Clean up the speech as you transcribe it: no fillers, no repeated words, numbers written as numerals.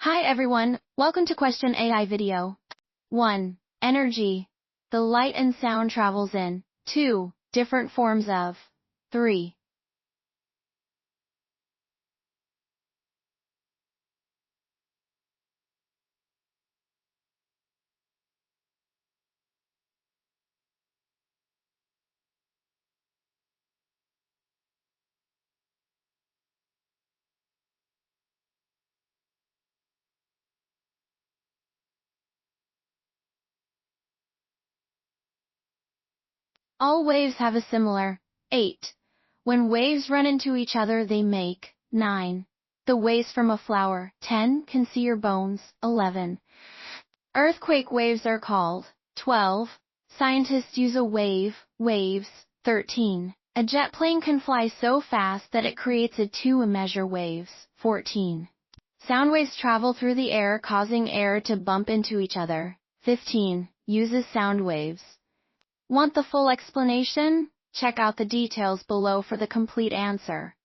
Hi everyone, welcome to Question AI video. 1. Energy. The light and sound travels in. 2. Different forms of. 3. All waves have a similar. 8. When waves run into each other they make. 9. The waves from a flower. 10. Can see your bones. 11. Earthquake waves are called. 12. Scientists use a wave. Waves. 13. A jet plane can fly so fast that it creates a 2 measure waves. 14. Sound waves travel through the air causing air to bump into each other. 15. Uses sound waves. Want the full explanation? Check out the details below for the complete answer.